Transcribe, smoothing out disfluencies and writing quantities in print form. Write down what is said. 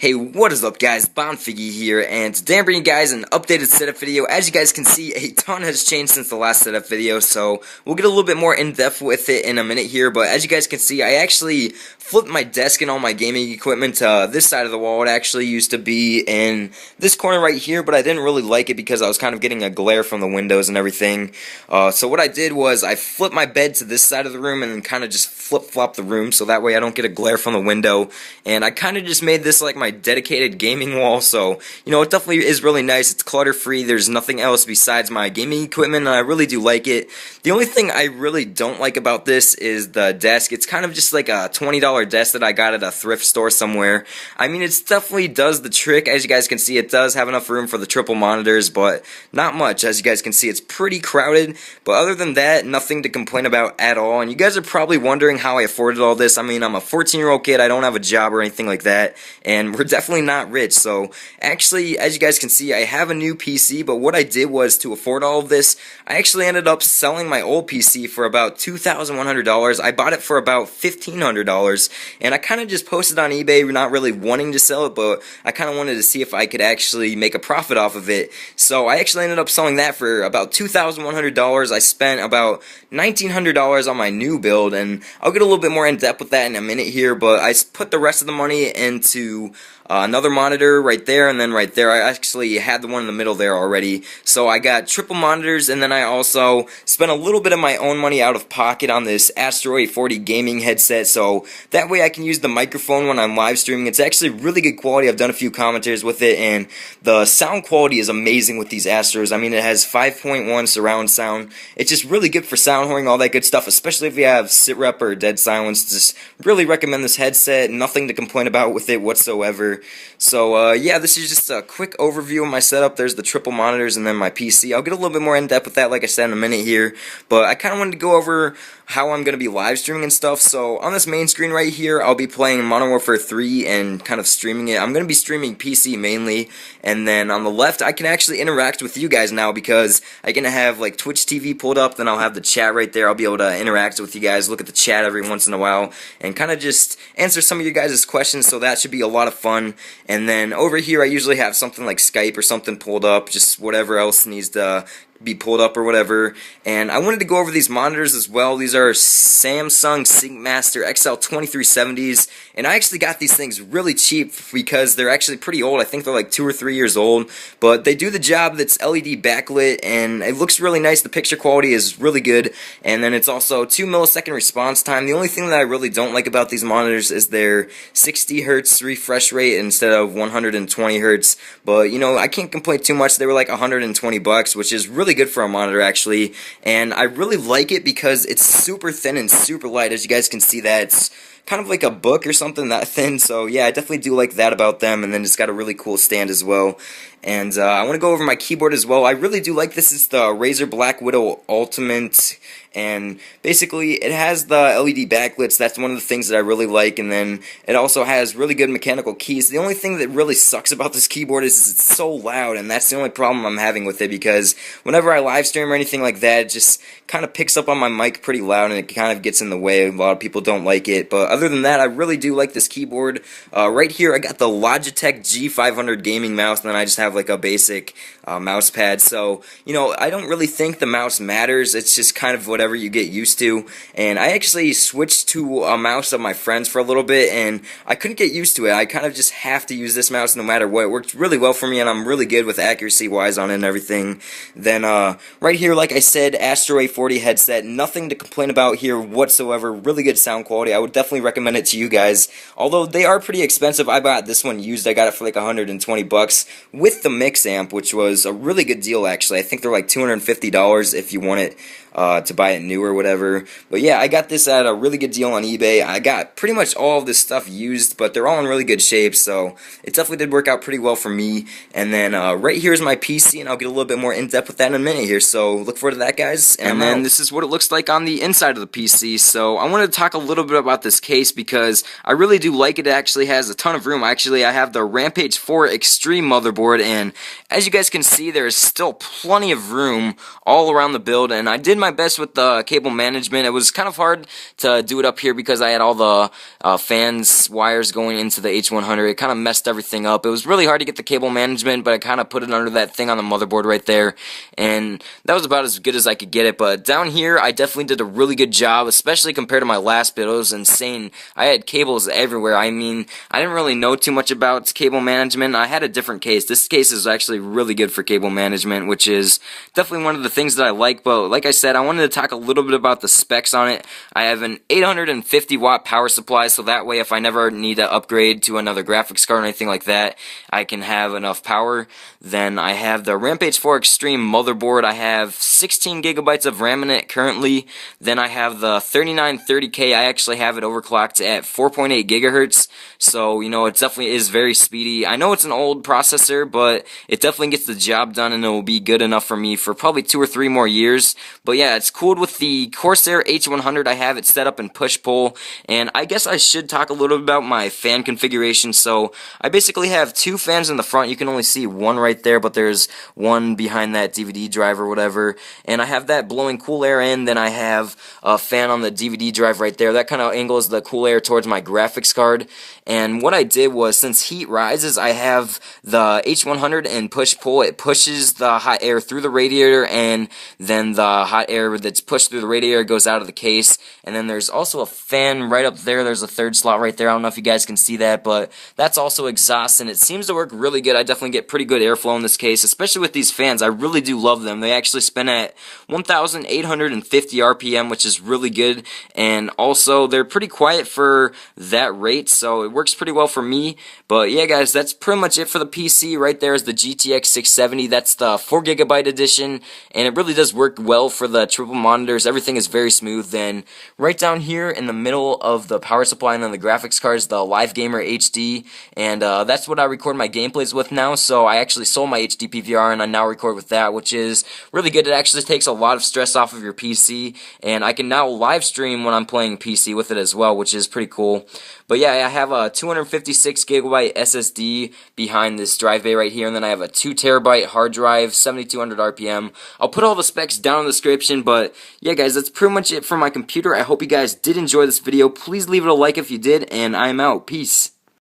Hey, what is up guys, Bonfiggy here, and today I'm bringing you guys an updated setup video. As you guys can see, a ton has changed since the last setup video, so we'll get a little bit more in-depth with it in a minute here, but as you guys can see, I actually flipped my desk and all my gaming equipment to this side of the wall. It actually used to be in this corner right here, but I didn't really like it because I was kind of getting a glare from the windows and everything. So what I did was I flipped my bed to this side of the room and then kind of just flip-flop the room so that way I don't get a glare from the window, and I kind of just made this like my dedicated gaming wall, so you know, it definitely is really nice. It's clutter free, there's nothing else besides my gaming equipment, and I really do like it. The only thing I really don't like about this is the desk. It's kind of just like a $20 desk that I got at a thrift store somewhere. I mean, it definitely does the trick. As you guys can see, it does have enough room for the triple monitors, but not much. As you guys can see, it's pretty crowded, but other than that, nothing to complain about at all. And you guys are probably wondering how I afforded all this. I mean, I'm a 14-year-old kid, I don't have a job or anything like that, and we're definitely not rich. So actually, as you guys can see, I have a new PC, but what I did was, to afford all of this, I actually ended up selling my old PC for about $2,100. I bought it for about $1,500, and I kind of just posted on eBay, not really wanting to sell it, but I kind of wanted to see if I could actually make a profit off of it. So I actually ended up selling that for about $2,100. I spent about $1,900 on my new build, and I'll get a little bit more in depth with that in a minute here, but I put the rest of the money into another monitor right there, and then right there I actually had the one in the middle there already. So I got triple monitors, and then I also spent a little bit of my own money out of pocket on this Asteroid 40 gaming headset, so that way I can use the microphone when I'm live streaming. It's actually really good quality. I've done a few commentaries with it, and the sound quality is amazing with these Astros. I mean, it has 5.1 surround sound. It's just really good for sound whoring, all that good stuff, especially if you have sit rep or dead silence. Just really recommend this headset. Nothing to complain about with it whatsoever. So yeah, this is just a quick overview of my setup. There's the triple monitors and then my PC. I'll get a little bit more in depth with that, like I said, in a minute here, but I kind of wanted to go over how I'm going to be live streaming and stuff. So on this main screen right here, I'll be playing Modern Warfare 3 and kind of streaming it. I'm going to be streaming PC mainly, and then on the left I can actually interact with you guys now because I'm going to have like Twitch TV pulled up, then I'll have the chat right there. I'll be able to interact with you guys, look at the chat every once in a while, and kind of just answer some of your guys' questions, so that should be a lot of fun. And then over here I usually have something like Skype or something pulled up, just whatever else needs to be pulled up or whatever. And I wanted to go over these monitors as well. These are Samsung SyncMaster XL2370s, and I actually got these things really cheap because they're actually pretty old. I think they're like 2 or 3 years old, but they do the job. That's LED backlit, and it looks really nice. The picture quality is really good, and then it's also 2 millisecond response time. The only thing that I really don't like about these monitors is their 60 hertz refresh rate instead of 120 hertz, but you know, I can't complain too much. They were like 120 bucks, which is really good for a monitor actually, and I really like it because it's super thin and super light. As you guys can see, that it's kind of like a book or something that thin, so yeah, I definitely do like that about them. And then it's got a really cool stand as well. And I want to go over my keyboard as well. I really do like this. It's the Razer Black Widow Ultimate, and basically it has the LED backlights. That's one of the things that I really like, and then it also has really good mechanical keys. The only thing that really sucks about this keyboard is it's so loud, and that's the only problem I'm having with it, because whenever I live stream or anything like that, it just kind of picks up on my mic pretty loud, and it kind of gets in the way. A lot of people don't like it, but other than that, I really do like this keyboard. Right here I got the Logitech G500 gaming mouse, and then I just have like a basic mouse pad. So you know, I don't really think the mouse matters. It's just kind of whatever you get used to. And I actually switched to a mouse of my friends for a little bit, and I couldn't get used to it. I kind of just have to use this mouse no matter what. It worked really well for me, and I'm really good with accuracy wise on it and everything. Then right here, like I said, Asteroid 40 headset. Nothing to complain about here whatsoever. Really good sound quality. I would definitely recommend it to you guys, although they are pretty expensive. I bought this one used. I got it for like 120 bucks with the mix amp, which was a really good deal actually. I think they're like $250 if you want it to buy it new or whatever. But yeah, I got this at a really good deal on eBay. I got pretty much all of this stuff used, but they're all in really good shape, so it definitely did work out pretty well for me. And then right here is my PC, and I'll get a little bit more in depth with that in a minute here, so look forward to that, guys. And then this is what it looks like on the inside of the PC. So I wanted to talk a little bit about this case because I really do like it. It actually has a ton of room. Actually, I have the Rampage 4 Extreme motherboard, and as you guys can see, there's still plenty of room all around the build, and I did my best with the cable management. It was kind of hard to do it up here because I had all the fans wires going into the H100. It kind of messed everything up. It was really hard to get the cable management, but I kind of put it under that thing on the motherboard right there, and that was about as good as I could get it. But down here, I definitely did a really good job, especially compared to my last build. It was insane. I had cables everywhere. I mean, I didn't really know too much about cable management. I had a different case. This case is actually really good for cable management, which is definitely one of the things that I like. But like I said, I wanted to talk a little bit about the specs on it. I have an 850 watt power supply, so that way if I never need to upgrade to another graphics card or anything like that, I can have enough power. Then I have the Rampage 4 Extreme motherboard. I have 16 gigabytes of RAM in it currently. Then I have the 3930K. I actually have it overclocked at 4.8 gigahertz, so you know, it definitely is very speedy. I know it's an old processor, but it definitely gets the job done, and it will be good enough for me for probably 2 or 3 more years. But yeah, it's cooled with the Corsair H100. I have it set up in push-pull, and I guess I should talk a little bit about my fan configuration. So I basically have 2 fans in the front. You can only see one right there, but there's one behind that DVD drive or whatever, and I have that blowing cool air in. Then I have a fan on the DVD drive right there. That kind of angles the cool air towards my graphics card. And what I did was, since heat rises, I have the H100 in push-pull. It pushes the hot air through the radiator, and then the hot air that's pushed through the radiator goes out of the case. And then there's also a fan right up there. There's a third slot right there. I don't know if you guys can see that, but that's also exhaust, and it seems to work really good. I definitely get pretty good airflow in this case, especially with these fans. I really do love them. They actually spin at 1,850 RPM, which is really good, and also they're pretty quiet for that rate, so it works pretty well for me. But yeah, guys, that's pretty much it for the PC. Right there is the GTX 670. That's the 4GB edition, and it really does work well for the triple monitors. Everything is very smooth. Then right down here in the middle of the power supply and then the graphics card is the Live Gamer HD, and that's what I record my gameplays with now. So I actually sold my HD PVR, and I now record with that, which is really good. It actually takes a lot of stress off of your PC, and I can now live stream when I'm playing PC with it as well, which is pretty cool. But yeah, I have a 256 gigabyte SSD behind this drive bay right here, and then I have a 2 terabyte hard drive, 7200 RPM. I'll put all the specs down in the description, but yeah, guys, that's pretty much it for my computer. I hope you guys did enjoy this video. Please leave it a like if you did, and I'm out. Peace.